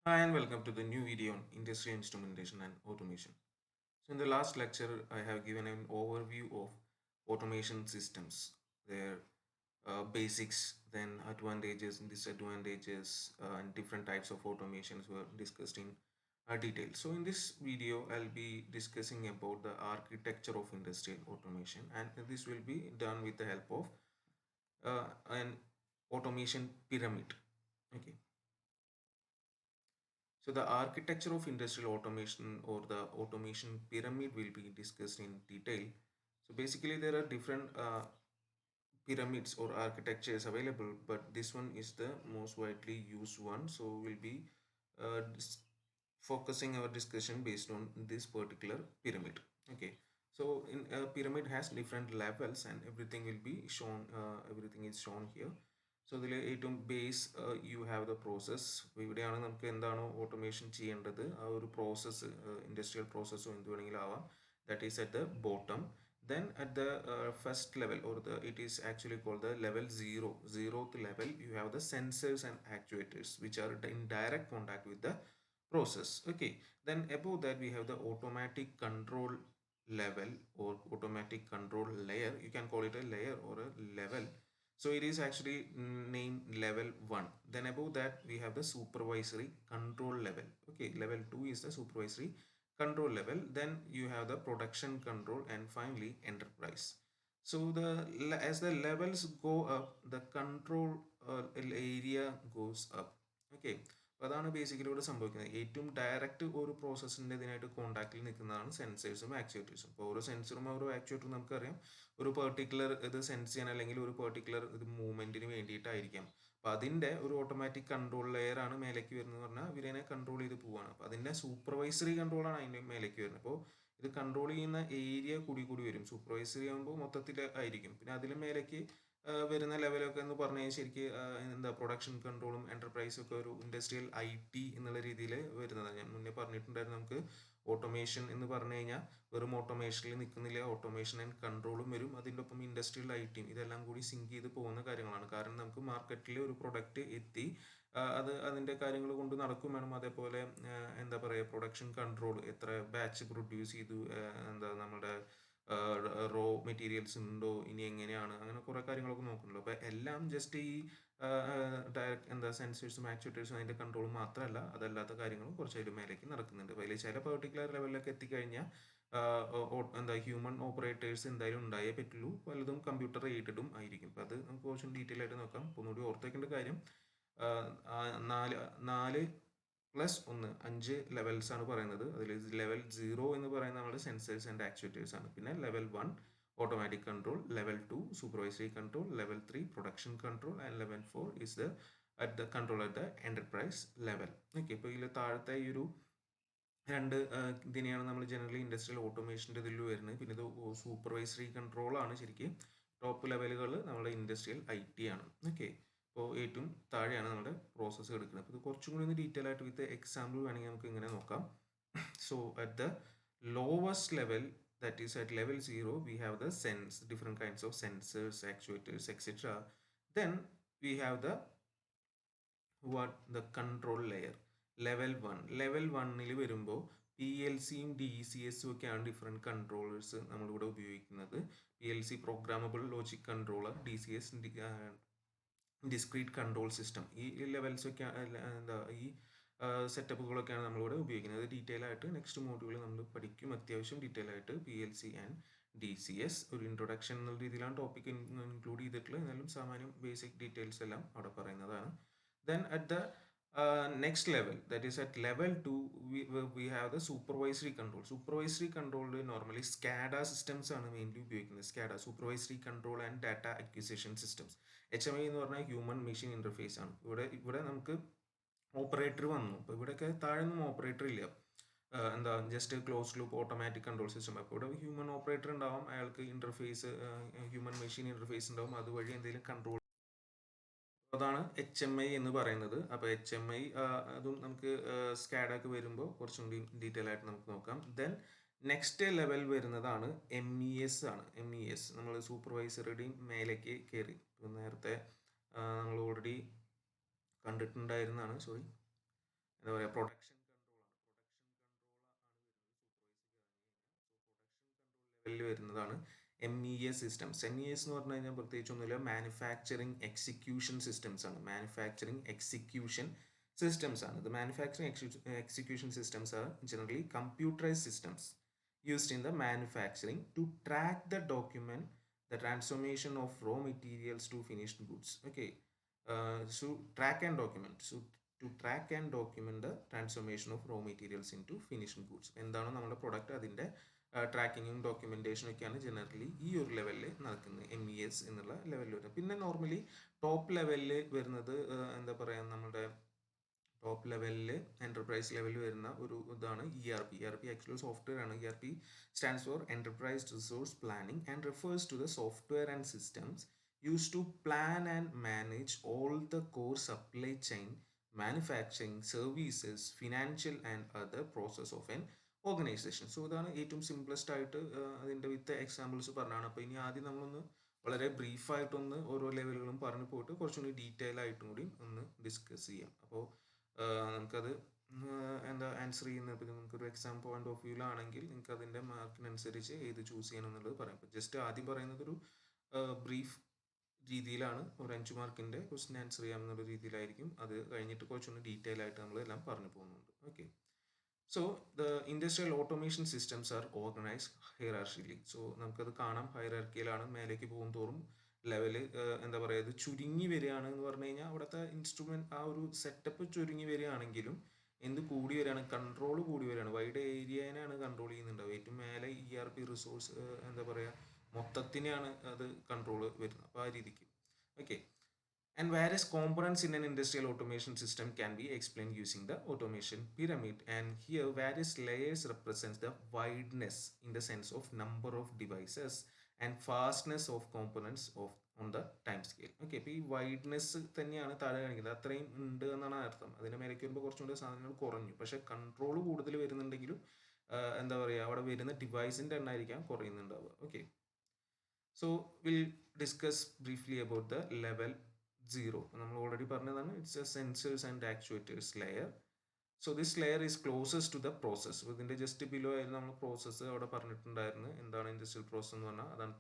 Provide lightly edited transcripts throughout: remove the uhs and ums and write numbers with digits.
Hi and welcome to the new video on industrial instrumentation and automation. So in the last lecture, I have given an overview of automation systems, their basics, then advantages and disadvantages, and different types of automations were discussed in detail. So in this video, I'll be discussing about the architecture of industrial automation, and this will be done with the help of an automation pyramid. Okay. So the architecture of industrial automation or the automation pyramid will be discussed in detail. So basically there are different pyramids or architectures available, but this one is the most widely used one. So we'll be uh, focusing our discussion based on this particular pyramid. Okay. So in a pyramid has different levels and everything will be shown, everything is shown here. So ഇതിൽ ഏറ്റവും base you have the process. ഇവിടെയാണ് നമുക്ക് എന്താണോ automation ചെയ്യേണ്ടത് ആ ഒരു process, industrial പ്രോസസ്സോ എന്ത് വേണമെങ്കിലും ആവാം. That is at the bottom. Then at the first level, or the it is actually called the level 0, zeroth level, you have the sensors and actuators which are in direct contact with the process. Okay, then above that we have the automatic control level or automatic control layer. You can call it a layer or a level. So it is actually named level 1. Then above that we have the supervisory control level. Okay, level 2 is the supervisory control level. Then you have the production control, and finally enterprise. So the as the levels go up, the control area goes up. Okay, അപ്പോൾ അതാണ് basically ഇവിടെ സംഭവിക്കുന്നത്. ഏറ്റവും direct ഒരു പ്രോസസ്സിൻ്റെ ഇതിനായിട്ട് കോൺടാക്റ്റിൽ നിൽക്കുന്നതാണ് സെൻസേഴ്സും ആക്ച്വേറ്റേഴ്സും. ഇപ്പോൾ ഓരോ സെൻസറും ഓരോ ആക്ച്വേറ്ററും നമുക്കറിയാം ഒരു പെർട്ടിക്കുലർ ഇത് സെൻസ് ചെയ്യാൻ അല്ലെങ്കിൽ ഒരു പെർട്ടിക്കുലർ ഇത് മൂവ്മെൻറ്റിന് വേണ്ടിയിട്ടായിരിക്കാം. അപ്പോൾ അതിൻ്റെ ഒരു ഓട്ടോമാറ്റിക് കൺട്രോൾ ലെയർ ആണ് മേലേക്ക് വരുന്നത് പറഞ്ഞാൽ ഇവരെ കൺട്രോൾ ചെയ്ത് പോവാണ്. അപ്പോൾ അതിൻ്റെ സൂപ്പർവൈസറി കൺട്രോളാണ് അതിൻ്റെ മേലേക്ക് വരുന്നത്. അപ്പോൾ ഇത് കൺട്രോൾ ചെയ്യുന്ന ഏരിയ കൂടി കൂടി വരും. സൂപ്പർവൈസറി ആകുമ്പോൾ മൊത്തത്തിൽ ആയിരിക്കും. പിന്നെ അതിലും മേലേക്ക് വരുന്ന ലെവലൊക്കെ എന്ന് പറഞ്ഞു കഴിഞ്ഞാൽ ശരിക്കും എന്താ പ്രൊഡക്ഷൻ കൺട്രോളും എൻ്റർപ്രൈസും ഒക്കെ ഒരു ഇൻഡസ്ട്രിയൽ IT എന്നുള്ള രീതിയിൽ വരുന്നതാണ്. ഞാൻ മുന്നേ പറഞ്ഞിട്ടുണ്ടായിരുന്നു നമുക്ക് ഓട്ടോമേഷൻ എന്ന് പറഞ്ഞു കഴിഞ്ഞാൽ വെറും ഓട്ടോമേഷനിൽ നിൽക്കുന്നില്ല, ഓട്ടോമേഷൻ ആൻഡ് കൺട്രോളും വരും. അതിൻ്റെ ഒപ്പം ഇൻഡസ്ട്രിയൽ ITയും ഇതെല്ലാം കൂടി സിങ്ക് ചെയ്ത് പോകുന്ന കാര്യങ്ങളാണ്. കാരണം നമുക്ക് മാർക്കറ്റിൽ ഒരു പ്രൊഡക്റ്റ് എത്തി അത് അതിൻ്റെ കാര്യങ്ങൾ കൊണ്ട് നടക്കും വേണം. അതേപോലെ എന്താ പറയുക, പ്രൊഡക്ഷൻ കൺട്രോൾ, എത്ര ബാച്ച് പ്രൊഡ്യൂസ് ചെയ്തു, എന്താ നമ്മുടെ റോ മെറ്റീരിയൽസ് ഉണ്ടോ, ഇനി എങ്ങനെയാണ്, അങ്ങനെ കുറേ കാര്യങ്ങളൊക്കെ നോക്കണല്ലോ. അപ്പോൾ എല്ലാം ജസ്റ്റ് ഈ ഡയറക്റ്റ് എന്താ സെൻസേഴ്സും ആക്ച്വേറ്റേഴ്സും അതിൻ്റെ കൺട്രോൾ മാത്രമല്ല, അതല്ലാത്ത കാര്യങ്ങളും കുറച്ച് അതിൽ മേലേക്ക് നടക്കുന്നുണ്ട്. അപ്പോൾ അതിൽ ചില പെർട്ടിക്കുലർ ലെവലിലൊക്കെ എത്തിക്കഴിഞ്ഞാൽ എന്താ ഹ്യൂമൻ ഓപ്പറേറ്റേഴ്സ് എന്തായാലും ഉണ്ടായേ പറ്റുള്ളൂ. പലതും കമ്പ്യൂട്ടർ എയ്ഡഡും ആയിരിക്കും. അപ്പോൾ അത് നമുക്ക് കുറച്ചും ഡീറ്റെയിൽ ആയിട്ട് നോക്കാം. അപ്പോൾ ഒന്നുകൂടി ഓർത്തേക്കേണ്ട കാര്യം, നാല് നാല് പ്ലസ് 1 5 ലെവൽസ് ആണ് പറയുന്നത്. അതിൽ ലെവൽ 0 എന്ന് പറയുന്നത് നമ്മുടെ സെൻസേഴ്സ് ആൻഡ് ആക്ച്വേറ്റേഴ്സ് ആണ്. പിന്നെ level 1 automatic control, level 2 supervisory control, level 3 production control, and level 4 is the at the control at the enterprise level. Okay, ഇപ്പോൾ ഇതിൽ താഴത്തെ ഈ ഒരു രണ്ട് ഇതിനെയാണ് നമ്മൾ ജനറലി ഇൻഡസ്ട്രിയൽ ഓട്ടോമേഷൻ്റെ ഇതിൽ വരുന്നത്. പിന്നെ ഇത് സൂപ്പർവൈസറി കൺട്രോൾ ആണ് ശരിക്കും. ടോപ്പ് ലെവലുകൾ നമ്മുടെ ഇൻഡസ്ട്രിയൽ IT ആണ്. ഓക്കെ, അപ്പോൾ ഏറ്റവും താഴെയാണ് നമ്മുടെ പ്രോസസ്സ് എടുക്കുന്നത്. അപ്പോൾ ഇത് കുറച്ചും കൂടി ഒന്ന് ഡീറ്റെയിൽ ആയിട്ട് വിത്ത് എക്സാമ്പിൾ വേണമെങ്കിൽ നമുക്ക് ഇങ്ങനെ നോക്കാം. So at the lowest level, that is at level 0, we have the different kinds of sensors, actuators, etc. Then we have the control layer, level 1. level 1 വരുമ്പോൾ PLCയും DCSും ഒക്കെയാണ് ഡിഫറെൻറ്റ് കൺട്രോളേഴ്സ് നമ്മളിവിടെ ഉപയോഗിക്കുന്നത്. PLC programmable logic controller, DCS discrete control system. ഈ ലെവൽസൊക്കെ എന്താ ഈ സെറ്റപ്പുകളൊക്കെയാണ് നമ്മളിവിടെ ഉപയോഗിക്കുന്നത്. Detail ആയിട്ട് നെക്സ്റ്റ് മോഡ്യൂളിൽ നമ്മൾ പഠിക്കും. അത്യാവശ്യം ഡീറ്റെയിൽ ആയിട്ട് PLC ആൻഡ് DCS ഒരു ഇൻട്രൊഡക്ഷൻ എന്നുള്ള രീതിയിലാണ് ടോപ്പിക് ഇൻക്ലൂഡ് ചെയ്തിട്ടുള്ളത്. എന്നാലും സാമാന്യം ബേസിക് ഡീറ്റെയിൽസ് എല്ലാം അവിടെ പറയുന്നതാണ്. Then at the next level, that is at level 2, we have the supervisory control. Supervisory control normally SCADA systems ആണ് മെയിൻലി ഉപയോഗിക്കുന്നത്. SCADA, supervisory control and data acquisition systems. HMI എന്ന് പറഞ്ഞാൽ ഹ്യൂമൻ മെഷീൻ ഇൻ്റർഫേസ് ആണ്. ഇവിടെ നമുക്ക് operator വന്നു. അപ്പോൾ ഇവിടെയൊക്കെ താഴെയൊന്നും ഓപ്പറേറ്റർ ഇല്ല. എന്താ just close loop automatic control system. അപ്പോൾ ഇവിടെ ഹ്യൂമൻ ഓപ്പറേറ്റർ ഉണ്ടാവും, അയാൾക്ക് ഇൻ്റർഫേസ് ഹ്യൂമൻ മെഷീൻ ഇൻ്റർഫേസ് ഉണ്ടാവും, അതുവഴി എന്തെങ്കിലും കൺട്രോൾ. അതാണ് HMI എന്ന് പറയുന്നത്. അപ്പോൾ HMI അതും നമുക്ക് സ്കാഡൊക്കെ വരുമ്പോൾ കുറച്ചും കൂടി ഡീറ്റെയിൽ ആയിട്ട് നമുക്ക് നോക്കാം. ദെൻ നെക്സ്റ്റ് ലെവൽ വരുന്നതാണ് MES ആണ്. MES നമ്മൾ സൂപ്പർവൈസറുടെയും മേലേക്ക് കയറി. നേരത്തെ നമ്മൾ ഓൾറെഡി കണ്ടിട്ടുണ്ടായിരുന്നതാണ്. സോറി, എന്താ പറയുക, പ്രൊഡക്ഷൻ കൺട്രോൾ ആണ്. ലെവലിൽ വരുന്നതാണ് MES സിസ്റ്റംസ്. MES എന്ന് പറഞ്ഞു കഴിഞ്ഞാൽ പ്രത്യേകിച്ച് ഒന്നുമില്ല, മാനുഫാക്ചറിങ് എക്സിക്യൂഷൻ സിസ്റ്റംസ് ആണ്. മാനുഫാക്ചറിങ് എക്സിക്യൂഷൻ systems ആണ്. The manufacturing execution systems are generally computerized systems used in the manufacturing to track the document the transformation of raw materials to finished goods. Okay, so track and document. So to track and document the transformation of raw materials into finished goods. എന്താണ് നമ്മുടെ product, അതിൻ്റെ ട്രാക്കിങ്ങും ഡോക്യുമെൻറ്റേഷനും ഒക്കെയാണ് generally ഈ ഒരു ലെവലിൽ നടക്കുന്നത്, MES എന്നുള്ള ലെവലിൽ വരുന്നത്. പിന്നെ നോർമലി ടോപ്പ് ലെവലിൽ വരുന്നത് എന്താ പറയുക, നമ്മുടെ ടോപ്പ് ലെവലിൽ എൻ്റർപ്രൈസ് ലെവലിൽ വരുന്ന ഒരു ഇതാണ് ERP. ERP ആക്ച്വലി സോഫ്റ്റ്വെയർ ആണ്. ERP stands for enterprise resource planning and refers to the software and systems used to plan and manage all the core supply chain, manufacturing, services, financial and other process of an organization. So ഇതാണ് ഏറ്റവും simplest ആയിട്ട് അതിൻ്റെ with examples പറഞ്ഞാണ്. അപ്പോൾ ഇനി ആദ്യം നമ്മളൊന്ന് വളരെ ബ്രീഫായിട്ടൊന്ന് ഓരോ ലെവലുകളും പറഞ്ഞു പോയിട്ട് കുറച്ചുകൂടി ഡീറ്റെയിൽ ആയിട്ടും കൂടി ഒന്ന് ഡിസ്കസ് ചെയ്യാം. അപ്പോൾ നമുക്കത് എന്താ ആൻസർ ചെയ്യുന്നത്, ഇപ്പോൾ നിങ്ങൾക്കൊരു എക്സാം പോയിന്റ് ഓഫ് വ്യൂവിലാണെങ്കിൽ നിങ്ങൾക്ക് അതിൻ്റെ മാർക്കിനനുസരിച്ച് ഏത് ചൂസ് ചെയ്യണം എന്നുള്ളത് പറയാം. അപ്പോൾ ജസ്റ്റ് ആദ്യം പറയുന്നത് ഒരു ബ്രീഫ് രീതിയിലാണ്, ഒരു 5 മാർക്കിൻ്റെ ക്വസ്റ്റ്യൻ ആൻസർ ചെയ്യാമെന്നുള്ള രീതിയിലായിരിക്കും. അത് കഴിഞ്ഞിട്ട് കുറച്ചൊന്ന് ഡീറ്റെയിൽ ആയിട്ട് നമ്മളെല്ലാം പറഞ്ഞു പോകുന്നുണ്ട്. Okay, so the industrial automation systems are organised hierarchically. So നമുക്കത് കാണാം, ഹൈറാർക്കിയിലാണ്. മേലേക്ക് പോകും തോറും ലെവല് എന്താ പറയുക, ഇത് ചുരുങ്ങി വരികയാണ് എന്ന് പറഞ്ഞു കഴിഞ്ഞാൽ അവിടുത്തെ ഇൻസ്ട്രുമെൻറ്റ് ആ ഒരു സെറ്റപ്പ് ചുരുങ്ങി വരികയാണെങ്കിലും എന്ത് കൂടി വരികയാണ്, കൺട്രോൾ കൂടി വരികയാണ്. വൈഡ് ഏരിയനെയാണ് കൺട്രോൾ ചെയ്യുന്നുണ്ടാവും. ഏറ്റവും മേലെ ERP റിസോഴ്സ് എന്താ പറയുക, മൊത്തത്തിനെയാണ് അത് കൺട്രോൾ വരുന്നത്. അപ്പോൾ ആ രീതിക്ക് okay. And various components in an industrial automation system can be explained using the automation pyramid. And here various layers represents the wideness in the sense of number of devices and fastness of components of on the time scale. Okay, അപ്പോൾ ഈ wideness തന്നെയാണ് താഴെ കാണിക്കുന്നത്. അത്രയും ഉണ്ട് എന്നാണ് അർത്ഥം. അതിൻ്റെ മേലേക്ക് വരുമ്പോൾ കുറച്ചുകൂടി സാധനങ്ങൾ കുറഞ്ഞു, പക്ഷേ കൺട്രോൾ കൂടുതൽ വരുന്നുണ്ടെങ്കിലും എന്താ പറയുക, അവിടെ വരുന്ന ഡിവൈസിൻ്റെ എണ്ണമായിരിക്കാം കുറയുന്നുണ്ടാവുക. Okay, so we'll discuss briefly about the level 0. നമ്മൾ ഓൾറെഡി പറഞ്ഞതാണ്, it's a sensors and actuators layer. So this layer is closest to the process. ഇതിൻ്റെ ജസ്റ്റ് ബിലോ ആയിരുന്നു നമ്മൾ പ്രോസസ്സ് അവിടെ പറഞ്ഞിട്ടുണ്ടായിരുന്നു. എന്താണ് ഇൻഡസ്ട്രിയൽ പ്രോസസ് എന്ന് പറഞ്ഞാൽ അതാണ്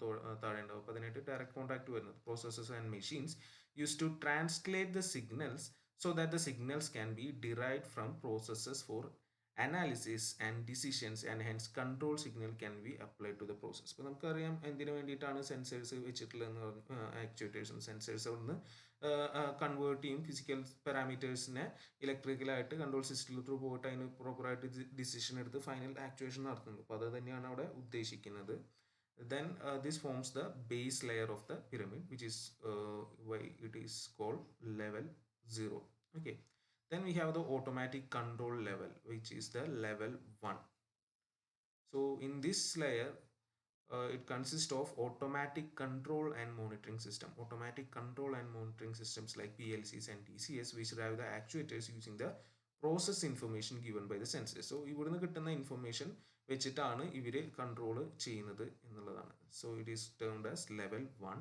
താഴെ ഉണ്ടാവും. അപ്പോൾ അതിനായിട്ട് ഡയറക്റ്റ് കോൺടാക്ട് വരുന്നത് processes and machines use to translate the signals so that the signals can be derived from processes for analysis and decisions, and hence control signal can be applied to the process. ഇപ്പോൾ നമുക്കറിയാം എന്തിനു വേണ്ടിയിട്ടാണ് sensors വെച്ചിട്ടുള്ളതെന്ന് പറഞ്ഞു. ആക്ച്വേറ്റേഴ്സും sensors ഒന്ന് convert ചെയ്യും physical പാരാമീറ്റേഴ്സിനെ ഇലക്ട്രിക്കലായിട്ട് control സിസ്റ്റത്തിൽ through പോയിട്ട് അതിന് പ്രോപ്പറായിട്ട് ഡിസിഷൻ എടുത്ത് ഫൈനൽ ആക്ച്വേഷൻ നടത്തുന്നത്. അപ്പോൾ അത് തന്നെയാണ് അവിടെ ഉദ്ദേശിക്കുന്നത്. Then this forms the base layer of the pyramid, which is why it is called level 0. Okay, then we have the automatic control level, which is the level 1. So in this layer it consists of automatic control and monitoring system. Automatic control and monitoring systems like PLCs and DCS, which drive the actuators using the process information given by the sensors. So ഇവിടുന്ന് കിട്ടുന്ന information വെച്ചിട്ടാണ് ഇവർ control ചെയ്യുന്നത് എന്നുള്ളതാണ്. So it is termed as level 1.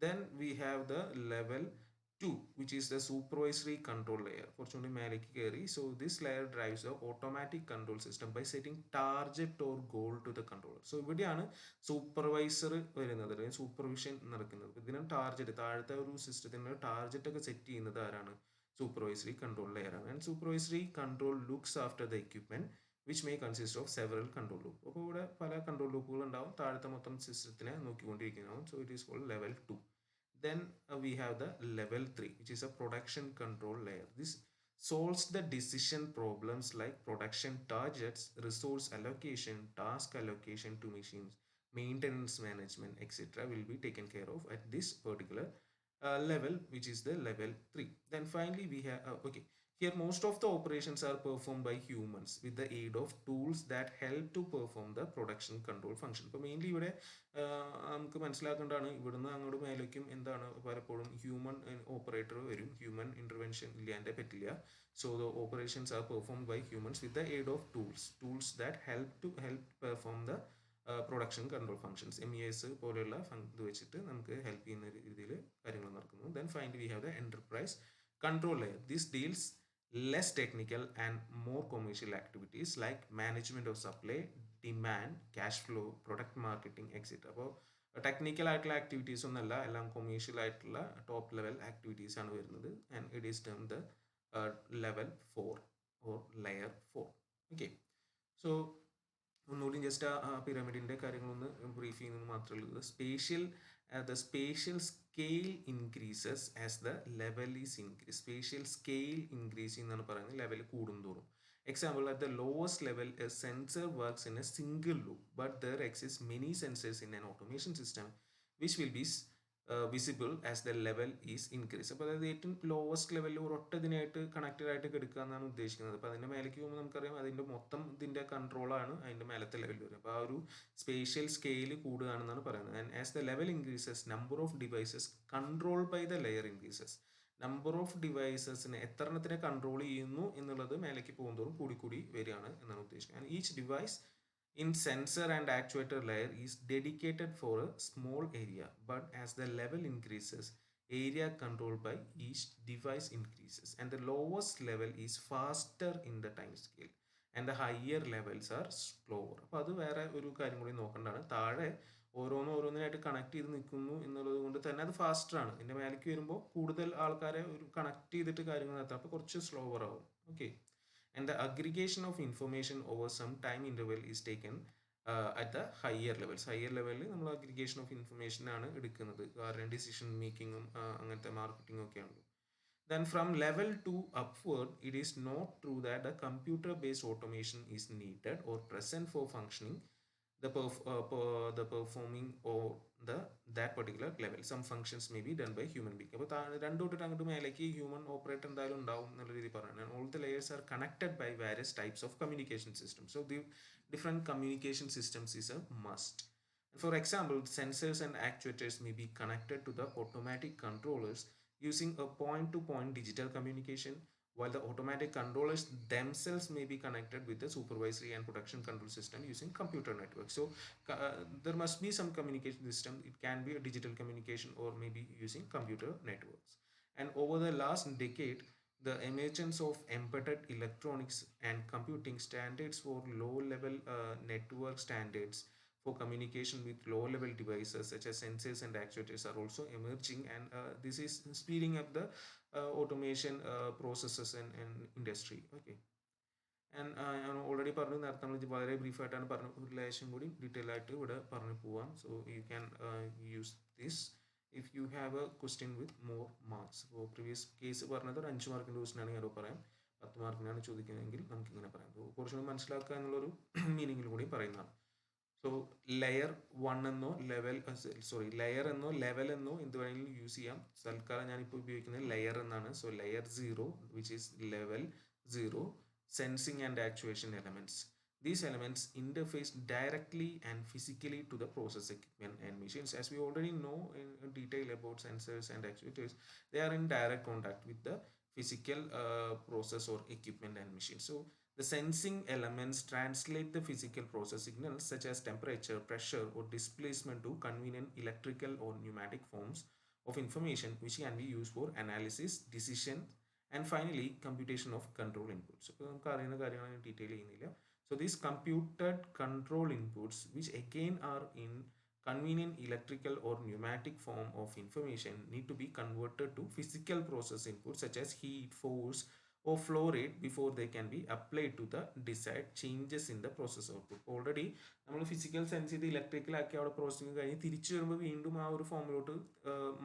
Then we have the level 2, which is the supervisory control layer. കുറച്ചുകൂടി മേലേക്ക് കയറി. So this layer drives the automatic control system by setting target or goal to the controller. So ഇവിടെയാണ് supervisor വരുന്നത്, അല്ലെങ്കിൽ supervision നടക്കുന്നത്. ഇതിനാണ് target, താഴത്തെ ഒരു സിസ്റ്റത്തിന് ടാർജറ്റ് ഒക്കെ സെറ്റ് ചെയ്യുന്നത് ആരാണ്? Supervisory control layer ആണ്. And supervisory control looks after the equipment which may consist of several control loop. അപ്പോൾ ഇവിടെ പല കൺട്രോൾ ലൂപ്പുകൾ ഉണ്ടാവും, താഴത്തെ മൊത്തം സിസ്റ്റത്തിനെ നോക്കിക്കൊണ്ടിരിക്കുന്നതാവും. So it is called level 2. Then we have the level 3, which is a production control layer. This solves the decision problems like production targets, resource allocation, task allocation to machines, maintenance management, etc. will be taken care of at this particular level, which is the level 3. Then finally we have okay, here most of the operations are performed by humans with the aid of tools that help to perform the production control function. ഇപ്പോൾ mainly ഇവിടെ നമുക്ക് മനസ്സിലാക്കേണ്ടതാണ്, ഇവിടുന്ന് അങ്ങോട്ട് മേലേക്കും എന്താണ് പലപ്പോഴും human operator വരും. ഹ്യൂമൻ ഇൻ്റർവെൻഷൻ ഇല്ലാതെ പറ്റില്ല. So the operations are performed by humans with the aid of tools that help perform the production control functions. MES പോലെയുള്ള ഇത് വെച്ചിട്ട് നമുക്ക് ഹെൽപ്പ് ചെയ്യുന്ന രീതിയിൽ കാര്യങ്ങൾ നടക്കുന്നു. Then finally we have the enterprise control layer. This deals less technical and more commercial activities like management of supply, demand, cash flow, product marketing, etc. അപ്പോൾ technical ആയിട്ടുള്ള ആക്ടിവിറ്റീസ് ഒന്നല്ല, എല്ലാം കൊമേഴ്ഷ്യൽ ആയിട്ടുള്ള ടോപ്പ് ലെവൽ ആക്ടിവിറ്റീസ് ആണ് വരുന്നത്. And it is term the level 4 or layer 4. Okay, so ഒന്നുകൂടി just ആ പിരമിഡിൻ്റെ കാര്യങ്ങളൊന്ന് ബ്രീഫ് ചെയ്യുന്നത് മാത്രമേ ഉള്ളൂ. The spatial scale increases as the level is increased. Spatial scale increasing എന്നാണ് പറയുന്നത് ലെവൽ കൂടുന്തോറും. Example, at the lowest level, a sensor works in a single loop, but there exist many sensors in an automation system which will be visible as the level is increase. അപ്പോൾ അതായത് ഏറ്റവും lowest ലെവലിൽ ഒരൊറ്റ ഇതിനായിട്ട് connected ആയിട്ട് എടുക്കുക എന്നാണ് ഉദ്ദേശിക്കുന്നത്. അപ്പോൾ അതിൻ്റെ മേലേക്ക് പോകുമ്പോൾ നമുക്കറിയാം അതിൻ്റെ മൊത്തം ഇതിൻ്റെ കൺട്രോളാണ് അതിൻ്റെ മേലത്തെ ലെവലിൽ വരുന്നത്. അപ്പോൾ ആ ഒരു സ്പേഷ്യൽ സ്കെയിൽ കൂടുകയാണെന്നാണ് പറയുന്നത്. And as the level increases number of devices control by the layer increases. Number of ഡിവൈസസിനെ എത്ര എണ്ണത്തിനെ കൺട്രോൾ ചെയ്യുന്നു എന്നുള്ളത് മേലേക്ക് പോകുന്നതോറും കൂടി വരികയാണ് എന്നാണ് ഉദ്ദേശിക്കുന്നത്. And each device in sensor and actuator layer is dedicated for a small area, but as the level increases, area controlled by each device increases, and the lowest level is faster in the time scale and the higher levels are slower. അപ്പോൾ അത് വേറെ ഒരു കാര്യം കൂടി നോക്കേണ്ടതാണ്. താഴെ ഓരോന്നിനായിട്ട് connect ചെയ്ത് നിൽക്കുന്നു എന്നുള്ളത് കൊണ്ട് തന്നെ അത് ഫാസ്റ്റർ ആണ്. ഇതിൻ്റെ മേലേക്ക് വരുമ്പോൾ കൂടുതൽ ആൾക്കാരെ ഒരു കണക്ട് ചെയ്തിട്ട് കാര്യങ്ങൾ നടത്താം, അപ്പോൾ കുറച്ച് സ്ലോവർ ആവും. Okay, and the aggregation of information over some time interval is taken at the higher levels. Higher level നമ്മൾ aggregation of information ആണ് എടുക്കുന്നത്, കാരണം ഡിസിഷൻ മേക്കിങ്ങും അങ്ങനത്തെ മാർക്കറ്റിംഗ് ഒക്കെയാണ്. Then from level 2 upward, it is not true that the computer based automation is needed or present for functioning the performing or that particular level. Some functions may be done by human being. അപ്പോൾ രണ്ടു തൊട്ടിട്ട് അങ്ങോട്ട് മേലേക്ക് human operator എന്തായാലും ഉണ്ടാവും എന്നുള്ള രീതി പറയുന്നത്. All the layers are connected by various types of communication systems. So the different communication systems is a must. For example, sensors and actuators may be connected to the automatic controllers using a point-to-point digital communication, while the automatic controllers themselves may be connected with the supervisory and production control system using computer network. So there must be some communication system. It can be a digital communication or maybe using computer networks. And over the last decade, the emergence of embedded electronics and computing standards for low-level network standards for communication with low-level devices such as sensors and actuators are also emerging, and this is speeding up the automation processes in industry. Okay, and ഞാൻ already പറഞ്ഞു, നേരത്തെ നമ്മൾ വളരെ ബ്രീഫായിട്ടാണ് പറഞ്ഞു, ഒരു ലേശം കൂടി detail ആയിട്ട് ഇവിടെ പറഞ്ഞു പോവാം. So you can use this if you have A question with more marks. ഇപ്പോൾ പ്രീവിയസ് കേസ് പറഞ്ഞത് ഒരു 5 മാർക്കിൻ്റെ ക്വസ്റ്റ്യൻ ആണെങ്കിൽ അത് പറയാം, 10 മാർക്കിനാണ് ചോദിക്കുന്നതെങ്കിൽ നമുക്കിങ്ങനെ പറയാം. അപ്പോൾ കുറച്ചുകൂടി മനസ്സിലാക്കുക എന്നുള്ളൊരു മീനിങ്ങിൽ കൂടി പറയുന്നതാണ്. സോ ലെയർ 1 എന്നോ ലെയർ എന്നോ ലെവൽ എന്നോ എന്ത് വേണമെങ്കിലും യൂസ് ചെയ്യാം. തൽക്കാലം ഞാനിപ്പോൾ ഉപയോഗിക്കുന്നത് ലെയർ എന്നാണ്. So layer 0 which is level 0, sensing and actuation elements. These elements interface directly and physically to the process equipment and machines. As we already know in detail about sensors and actuators, they are in direct contact with the physical process or equipment and machines. So the sensing elements translate the physical process signals such as temperature, pressure, or displacement to convenient electrical or pneumatic forms of information which can be used for analysis, decision, and finally computation of control inputs. അപ്പോൾ നമുക്ക് അറിയുന്ന കാര്യങ്ങൾ detail ചെയ്യുന്നില്ല. So these computed control inputs, which again are in convenient electrical or pneumatic form of information, need to be converted to physical process inputs such as heat, force, or flow rate before they can be applied to the desired changes in the process output. Already നമ്മൾ physical sense ചെയ്ത് electrical ആക്കി അവിടെ processing കഴിഞ്ഞ് തിരിച്ചു വരുമ്പോൾ വീണ്ടും ആ ഒരു ഫോമിലോട്ട്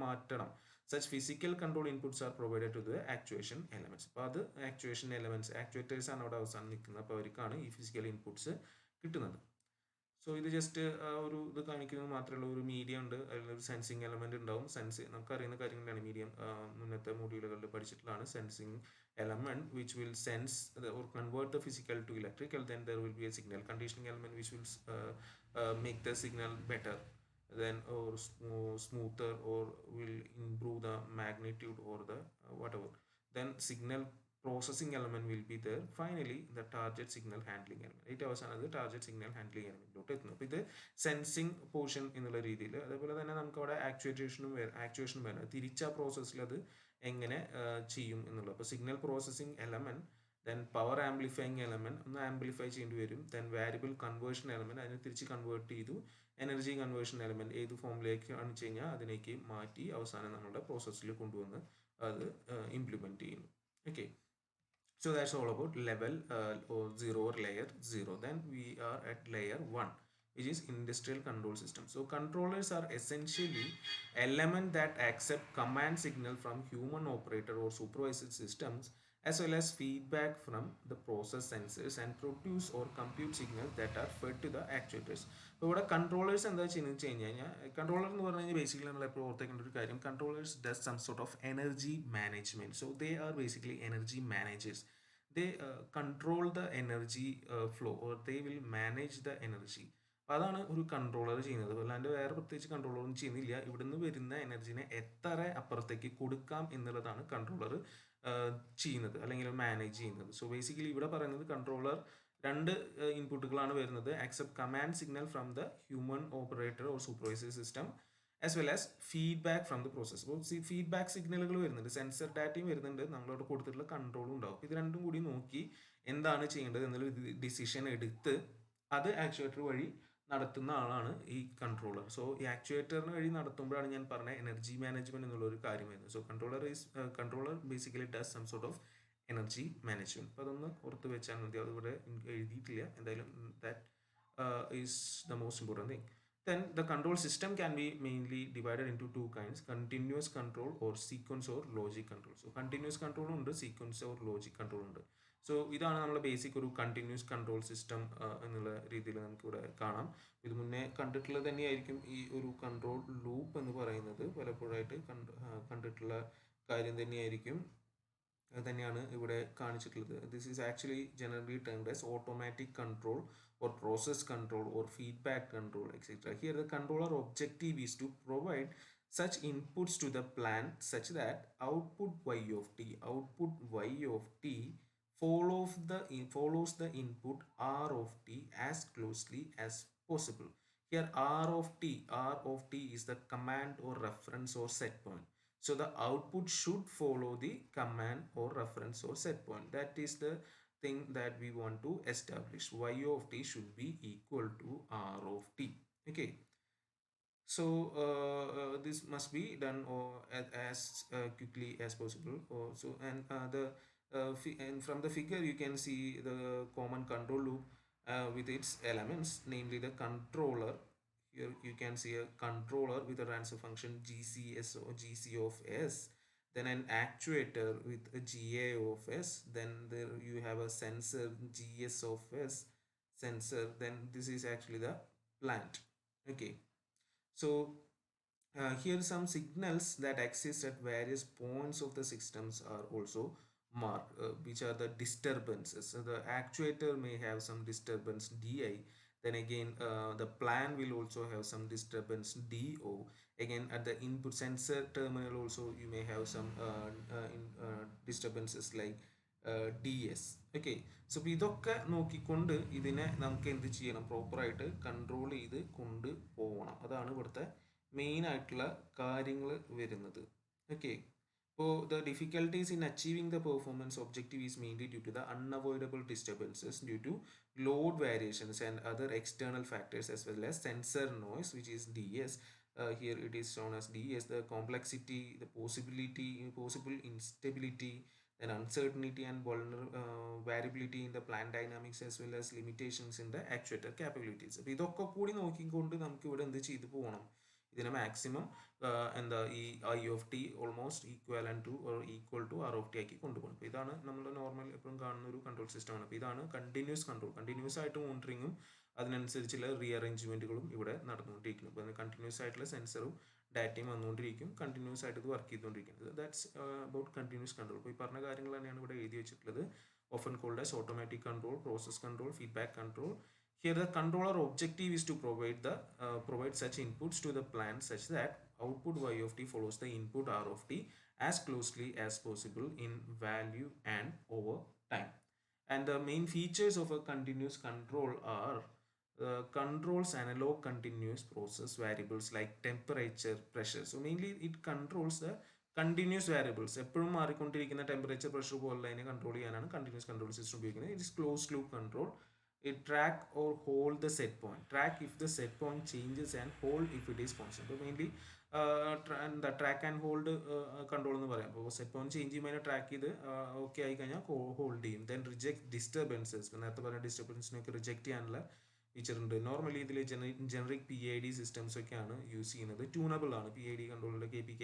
മാറ്റണം. Such physical control inputs are provided to the actuation elements. അപ്പോൾ അത് actuation elements, actuators ആണ് അവിടെ അവസാനം നിൽക്കുന്നത്. അപ്പോൾ അവർക്കാണ് ഈ ഫിസിക്കൽ ഇൻപുട്സ് കിട്ടുന്നത്. സോ ഇത് ജസ്റ്റ് ഒരു ഇത് കാണിക്കുന്നത് മാത്രമല്ല, ഒരു മീഡിയം ഉണ്ട്, അതിലൊരു സെൻസിങ് എലമെന്റ് ഉണ്ടാവും. നമുക്കറിയുന്ന കാര്യങ്ങളാണ് മീഡിയം, മുന്നത്തെ മൊഡ്യൂളുകളിൽ പഠിച്ചിട്ടുള്ളതാണ്. Sensing element which will sense or convert the physical to electrical. Then there will be a signal conditioning element which will make the signal better, then or smoother, or will improve the magnitude or the whatever. Then signal processing element will be there. Finally the target signal handling element. It അവസാനത് target signal handling എലമെന്റിലോട്ട് എത്തുന്നു. അപ്പോൾ ഇത് sensing portion എന്നുള്ള രീതിയിൽ. അതേപോലെ തന്നെ നമുക്ക് അവിടെ ആക്ച്വേഷനും വരണം. തിരിച്ച പ്രോസസ്സിൽ അത് എങ്ങനെ ചെയ്യും എന്നുള്ളത്. അപ്പോൾ signal processing element, then power amplifying element ഒന്ന് ആംപ്ലിഫൈ ചെയ്യേണ്ടി വരും, ദെൻ വാരിയബിൾ കൺവേർഷൻ എലമെൻറ്റ് അതിനെ തിരിച്ച് കൺവേർട്ട് ചെയ്തു എനർജി കൺവേർഷൻ എലമെൻറ്റ് ഏത് ഫോമിലേക്ക് ആണ് വെച്ച് കഴിഞ്ഞാൽ അതിലേക്ക് മാറ്റി അവസാനം നമ്മുടെ പ്രോസസ്സിൽ കൊണ്ടുവന്ന് അത് ഇംപ്ലിമെൻറ്റ് ചെയ്യുന്നു. Okay, so that's all about level or 0 or layer 0. Then we are at layer 1, which is industrial control system. So controllers are essentially element that accept command signal from human operator or supervised systems, as well as feedback from the process sensors and produce or compute signals that are fed to the actuators. അപ്പോൾ ഇവിടെ controllers എന്താ ചെയ്യുന്നത് വെച്ച് കഴിഞ്ഞാൽ, controller എന്ന് പറഞ്ഞു കഴിഞ്ഞാൽ basically നമ്മൾ എപ്പോഴും ഓർത്തേക്കേണ്ട ഒരു കാര്യം, controllers does some sort of energy management. So they are basically energy managers. They control the energy flow, or they will manage the energy. അപ്പോൾ അതാണ് ഒരു കൺട്രോളർ ചെയ്യുന്നത്. അല്ലാണ്ട് വേറെ പ്രത്യേകിച്ച് കൺട്രോളറൊന്നും ചെയ്യുന്നില്ല. ഇവിടുന്ന് വരുന്ന എനർജിനെ എത്ര അപ്പുറത്തേക്ക് കൊടുക്കാം എന്നുള്ളതാണ് കൺട്രോളർ ചെയ്യുന്നത്, അല്ലെങ്കിൽ മാനേജ് ചെയ്യുന്നത്. സോ ബേസിക്കലി ഇവിടെ പറയുന്നത് കൺട്രോളർ രണ്ട് ഇൻപുട്ടുകളാണ് വരുന്നത്: accept command signal from the human operator or supervisory system, as well as feedback from the process. അപ്പോൾ ഫീഡ്ബാക്ക് സിഗ്നലുകൾ വരുന്നുണ്ട്, സെൻസർ ഡാറ്റയും വരുന്നുണ്ട്, നമ്മളോട് കൊടുത്തിട്ടുള്ള കൺട്രോളും ഉണ്ടാവും. ഇത് രണ്ടും കൂടി നോക്കി എന്താണ് ചെയ്യേണ്ടത് എന്നുള്ള ഡിസിഷൻ എടുത്ത് അത് ആക്ച്വേറ്റർ വഴി നടത്തുന്ന ആളാണ് ഈ കൺട്രോളർ. സോ ഈ ആക്ച്വേറ്ററിന് വഴി നടത്തുമ്പോഴാണ് ഞാൻ പറഞ്ഞ എനർജി മാനേജ്മെന്റ് എന്നുള്ള ഒരു കാര്യം വരുന്നത്. So controller basically does some sort of energy management. അപ്പോൾ അതൊന്ന് ഓർത്ത് വെച്ചാൽ മതി, അതിവിടെ എഴുതിയിട്ടില്ല എന്തായാലും. That is the most important thing. Then the control system can be mainly divided into two kinds: continuous control or sequence or logic control. So continuous control ഉണ്ട്, sequence or logic control ഉണ്ട്. So ഇതാണ് നമ്മുടെ basic ഒരു continuous control system എന്നുള്ള രീതിയിൽ നമുക്കിവിടെ കാണാം. ഇത് മുന്നേ കണ്ടിട്ടുള്ളത് തന്നെയായിരിക്കും ഈ ഒരു കൺട്രോൾ ലൂപ്പ് എന്ന് പറയുന്നത്, പലപ്പോഴായിട്ട് കണ്ടിട്ടുള്ള കാര്യം തന്നെയായിരിക്കും, തന്നെയാണ് ഇവിടെ കാണിച്ചിട്ടുള്ളത്. This is actually generally termed as automatic control or process control or feedback control, etc. Here the controller objective is to provide such inputs to the plant such that output y of t follows the input r of t as closely as possible. Here r of t is the command or reference or set point. So the output should follow the command or reference or set point. That is the thing that we want to establish. Y of t should be equal to r of t. Okay, so this must be done as quickly as possible also. And and from the figure you can see the common control loop with its elements, namely the controller. Here you can see a controller with a transfer function GCS or GC of S, then an actuator with a GA of S, then there you have a sensor GS of S sensor, then this is actually the plant. Okay, so here some signals that exist at various points of the systems are also marked, which are the disturbances. So the actuator may have some disturbance DI, then again the plant will also have some disturbance DO. Again at the input sensor terminal also you may have some disturbances like DS. Okay, so ഇതൊക്കെ നോക്കിക്കൊണ്ട് ഇതിനെ നമുക്ക് എന്ത് ചെയ്യണം, പ്രോപ്പറായിട്ട് control ചെയ്ത് കൊണ്ട് പോകണം. അതാണ് ഇവിടുത്തെ മെയിൻ ആയിട്ടുള്ള കാര്യങ്ങൾ വരുന്നത്. ഓക്കെ, അപ്പോൾ the difficulties in achieving the performance objective is mainly due to the unavoidable disturbances due to load variations and other external factors, as well as sensor noise, which is DS. Here it is shown as DS, the complexity, the possible instability, then uncertainty and variability in the plant dynamics, as well as limitations in the actuator capabilities. അപ്പോൾ ഇതൊക്കെ കൂടി നോക്കിക്കൊണ്ട് നമുക്ക് ഇവിടെ എന്ത് ചെയ്തു പോകണം, ഇതിനെ മാക്സിമം എന്താ ഈ I of T almost equal to R of T ആക്കി കൊണ്ടുപോകണം. അപ്പോൾ ഇതാണ് നമ്മൾ നോർമൽ എപ്പോഴും കാണുന്ന ഒരു കൺട്രോൾ സിസ്റ്റമാണ്. അപ്പോൾ ഇതാണ് കണ്ടിന്യൂസ് കൺട്രോൾ. കണ്ടിന്യൂസ് ആയിട്ട് മോണിറ്ററിങ്ങും അതിനനുസരിച്ചുള്ള റീഅറേഞ്ച്മെന്റുകളും ഇവിടെ നടന്നുകൊണ്ടിരിക്കുന്നു. അപ്പോൾ കണ്ടിന്യൂസ് ആയിട്ടുള്ള സെൻസറും ഡാറ്റയും വന്നുകൊണ്ടിരിക്കും, കണ്ടിന്യൂസ് ആയിട്ട് ഇത് വർക്ക് ചെയ്തുകൊണ്ടിരിക്കുന്നത്. That's about continuous control. അപ്പോൾ ഈ പറഞ്ഞ കാര്യങ്ങൾ തന്നെയാണ് ഇവിടെ എഴുതി വെച്ചിട്ടുള്ളത്. Often called as automatic control, process control, feedback control. Here the controller objective is to provide such inputs to the plant such that output y of t follows the input r of t as closely as possible in value and over time. And the main features of a continuous control are controls analog continuous process variables like temperature, pressure. So mainly it controls the continuous variables എപ്പോഴും മാറിക്കൊണ്ടിരിക്കുന്ന temperature pressure പോലുള്ള അതിനെ control ചെയ്യാനാണ് continuous control system ഉപയോഗിക്കുന്നത്. It is close loop control. It track or hold the set point. Track if the set point changes and hold if it is constant. അപ്പോൾ mainly എന്താ track and hold control എന്ന് പറയാം. അപ്പോൾ set point change ചെയ്യുമ്പോൾ അതിനെ track ചെയ്ത് okay ആയി കഴിഞ്ഞാൽ ഹോൾഡ് ചെയ്യും. ദെൻ റിജക്ട് ഡിസ്റ്റർബൻസസ്, നേരത്തെ പറഞ്ഞ ഡിസ്റ്റർബൻസിനൊക്കെ റിജക്ട് ചെയ്യാനുള്ള ഫീച്ചർ ഉണ്ട്. നോർമലി ഇതിൽ ജനറിക് PID സിസ്റ്റംസ് ഒക്കെയാണ് യൂസ് ചെയ്യുന്നത്. ട്യൂണബിൾ ആണ്. PID കൺട്രോളിൽ KP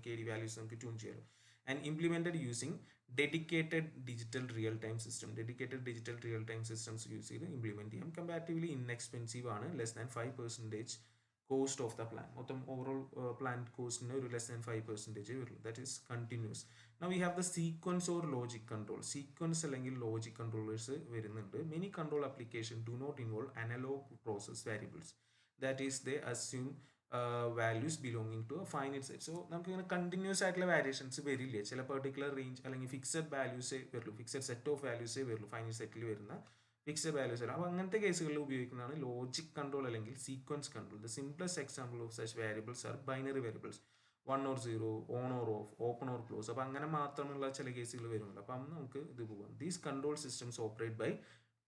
KD വാല്യൂസ് നമുക്ക് ട്യൂൺ ചെയ്യാം. And implemented using dedicated digital real time system. Dedicated digital real time systems use ചെയ്ത് ഇംപ്ലിമെന്റ് ചെയ്യാം. കമ്പാരിറ്റീവ്ലി ഇൻഎക്സ്പെൻസീവ് ആണ്. Less than 5% cost of the plan. മൊത്തം ഓവറോൾ പ്ലാൻ കോസ്റ്റിന് ഒരു less than 5% വരുള്ളൂ. That is continuous. Now we have the sequence or logic control. Sequence അല്ലെങ്കിൽ logic controllers വരുന്നുണ്ട്. Many control applications do not involve analog process variables. That is, they assume values belonging to finite set. So നമുക്ക് ഇങ്ങനെ continuous ആയിട്ടുള്ള variations വരില്ല. ചില particular range അല്ലെങ്കിൽ fixed വാല്യൂസേ വരുള്ളൂ, ഫിക്സഡ് സെറ്റ് ഓഫ് വാല്യൂസേ വരുള്ളൂ ഫൈനൈറ്റ് സെറ്റിൽ വരുന്ന ഫിക്സഡ് വാല്യൂസ് വരും. അപ്പോൾ അങ്ങനത്തെ കേസുകളിൽ ഉപയോഗിക്കുന്നതാണ് ലോജിക് കൺട്രോൾ അല്ലെങ്കിൽ sequence control. The simplest example of such variables are binary variables, 1 or 0, on or off, open or close. അപ്പോൾ അങ്ങനെ മാത്രമുള്ള ചില കേസുകൾ വരുന്നുണ്ട്. അപ്പം നമുക്ക് ഇത് പോകാം. These control systems operate by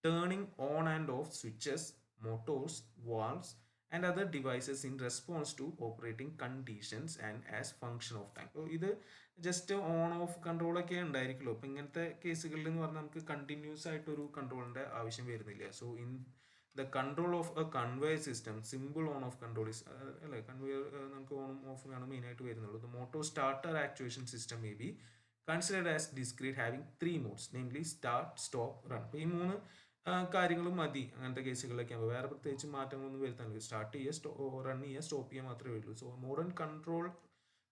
turning on and off switches, motors, valves, and other devices in response to operating conditions and as function of time. അപ്പോൾ ഇത് ജസ്റ്റ് ഓൺ ഓഫ് കൺട്രോൾ ഒക്കെ ഉണ്ടായിരിക്കുമല്ലോ. അപ്പോൾ ഇങ്ങനത്തെ കേസുകളിൽ എന്ന് പറഞ്ഞാൽ നമുക്ക് കണ്ടിന്യൂസ് ആയിട്ടൊരു കൺട്രോളിൻ്റെ ആവശ്യം വരുന്നില്ല. So in the control of a conveyor system, simple on off control is അല്ലേ, കൺവെയർ നമുക്ക് ഓണും ഓഫും ആണ് മെയിനായിട്ട് വരുന്നുള്ളൂ. The motor starter actuation system may be considered as discrete having 3 modes, namely start, stop, run. അപ്പോൾ ഈ 3 കാര്യങ്ങളും മതി അങ്ങനത്തെ കേസുകളിലൊക്കെ ആകുമ്പോൾ. വേറെ പ്രത്യേകിച്ച് മാറ്റങ്ങളൊന്നും വരുത്താനില്ല. സ്റ്റാർട്ട് ചെയ്യുക, റൺ ചെയ്യുക, സ്റ്റോപ്പ് ചെയ്യുക മാത്രമേ ഉള്ളൂ. So modern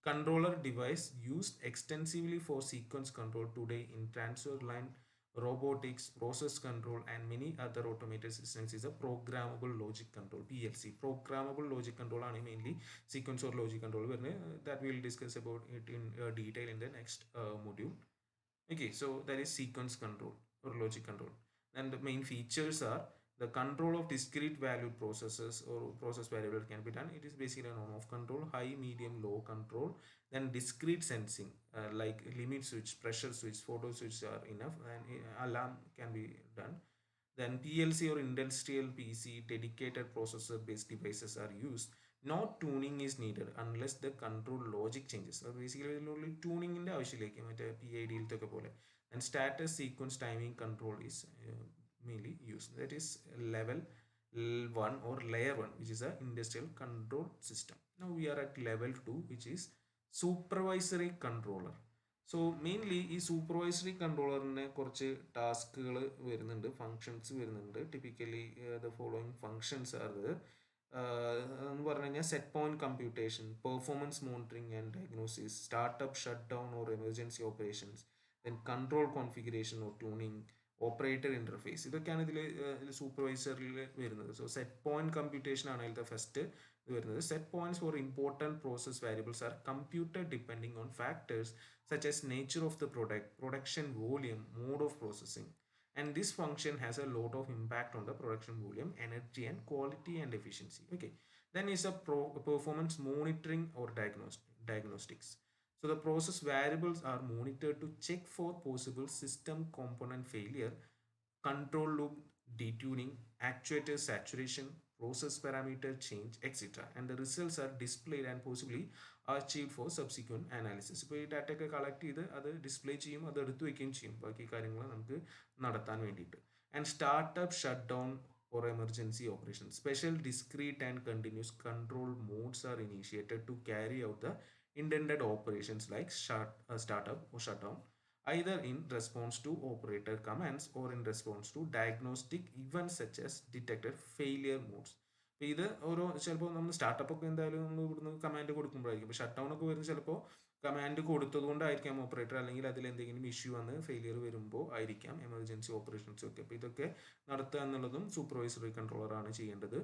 controller device used extensively for sequence control today in transfer line robotics, process control, and many other automated systems is a programmable logic control, PLC. Programmable logic control ആണ് mainly sequence or logic control വരുന്നത്. That we will discuss about it in detail in the next module. Okay, so that is sequence control or logic control. And the main features are the control of discrete valued processes or process variable can be done. It is basically an on-off control, high, medium, low control. Then discrete sensing like limit switch, pressure switch, photo switch are enough, and alarm can be done. Then PLC or industrial PC, dedicated processor based devices are used. No tuning is needed unless the control logic changes. So basically only tuning in the ആവശ്യമില്ല, മറ്റേ PID യിലത്തൊക്കെ പോലെ. And status sequence timing control is mainly used. That is level 1 or layer 1, which is a industrial control system. Now we are at level 2, which is supervisory controller. So mainly ഈ supervisory കൺട്രോളറിന് കുറച്ച് ടാസ്കുകൾ വരുന്നുണ്ട്, functions വരുന്നുണ്ട്. Typically the following functions are എന്ന് പറഞ്ഞു കഴിഞ്ഞാൽ set point computation, performance monitoring and diagnosis, startup, shut down or emergency operations, then control configuration or tuning, operator interface. ഇതൊക്കെയാണ് ഇതിൽ സൂപ്പർവൈസറിൽ വരുന്നത്. സോ സെറ്റ് പോയിന്റ് കമ്പ്യൂട്ടേഷൻ ആണ് ഇതിലത്തെ ഫസ്റ്റ് വരുന്നത്. Set points for important process variables are computed depending on factors such as nature of the product, production volume, mode of processing. And this function has a lot of impact on the production volume, energy, and quality and efficiency. Okay. Then is a performance monitoring or diagnostics. So the process variables are monitored to check for possible system component failure, control loop detuning, actuator saturation, process parameter change, etc. And the results are displayed and possibly achieved for subsequent analysis. ഇപ്പോൾ ഈ data ഒക്കെ collect ചെയ്ത് അത് display ചെയ്യും, അത് എടുത്തു വയ്ക്കുകയും ചെയ്യും ബാക്കി കാര്യങ്ങൾ നമുക്ക് നടത്താൻ വേണ്ടിയിട്ട്. And startup, shut down or emergency operations. Special discrete and continuous control modes are initiated to carry out the intended operations like startup or shutdown, either in response to operator commands or in response to diagnostic events such as detected failure modes. അപ്പോൾ ഇത് ഓരോ ചിലപ്പോൾ നമ്മൾ startup ഒക്കെ എന്തായാലും നമ്മൾ ഇവിടുന്ന് command കൊടുക്കുമ്പോഴായിരിക്കും. ഇപ്പോൾ ഷട്ട് ഡൗൺ ഒക്കെ വരുന്നത് ചിലപ്പോൾ കമാൻഡ് കൊടുത്തത് കൊണ്ടായിരിക്കാം ഓപ്പറേറ്റർ, അല്ലെങ്കിൽ അതിൽ എന്തെങ്കിലും ഇഷ്യൂ വന്ന് ഫെയിലിയർ വരുമ്പോൾ ആയിരിക്കാം എമർജൻസി ഓപ്പറേഷൻസ് ഒക്കെ. അപ്പോൾ ഇതൊക്കെ നടത്തുക എന്നുള്ളതും സൂപ്പർവൈസറി കൺട്രോളറാണ് ചെയ്യേണ്ടത്.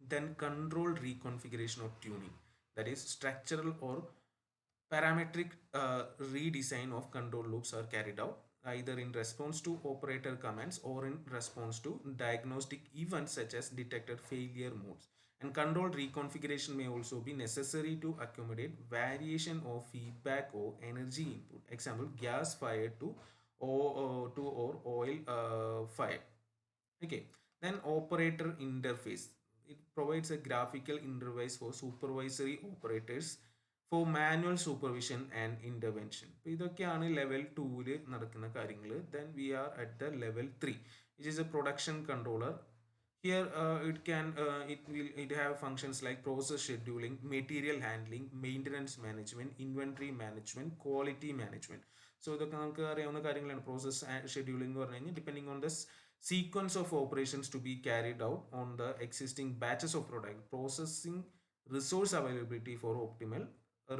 Then control reconfiguration of tuning, that is structural or parametric redesign of control loops are carried out either in response to operator commands or in response to diagnostic events such as detected failure modes. And controlled reconfiguration may also be necessary to accommodate variation of feedback or energy input. Example, gas fired or oil fired. Okay. Then operator interface. It provides a graphical interface for supervisory operators for manual supervision and intervention. ഇപ്പോൾ ഇതൊക്കെയാണ് level 2 നടക്കുന്ന കാര്യങ്ങൾ. Then we are at the level 3, which is a production controller. Here it have functions like process scheduling, material handling, maintenance management, inventory management, quality management. So ഇതൊക്കെ നമുക്ക് അറിയാവുന്ന കാര്യങ്ങളാണ്. Process scheduling എന്ന് പറഞ്ഞു കഴിഞ്ഞാൽ depending on the sequence of operations to be carried out on the existing batches of product, processing resource availability for optimal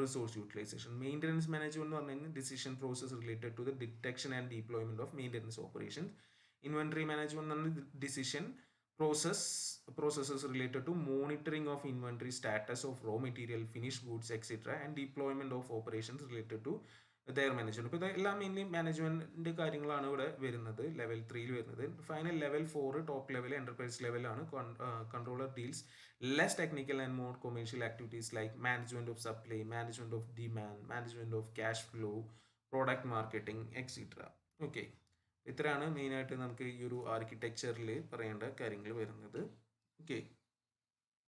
resource utilization. Maintenance management എന്ന് പറഞ്ഞു കഴിഞ്ഞാൽ decision process related to the detection and deployment of maintenance operations. Inventory management എന്ന് പറഞ്ഞാൽ decision processes related to monitoring of inventory status of raw material, finished goods, etc., and deployment of operations related to their management. ഇപ്പോൾ ഇതെല്ലാം mainly മാനേജ്മെന്റിന്റെ കാര്യങ്ങളാണ് ഇവിടെ വരുന്നത് level 3 വരുന്നത്. Final level 4 top level enterprise ലെവലാണ്. Controller deals less technical and more commercial activities like management of supply, management of demand, management of cash flow, product marketing etcetera. Okay, ഇത്രയാണ് മെയിനായിട്ട് നമുക്ക് ഈ ഒരു ആർക്കിടെക്ചറിൽ പറയേണ്ട കാര്യങ്ങൾ വരുന്നത്. ഓക്കെ.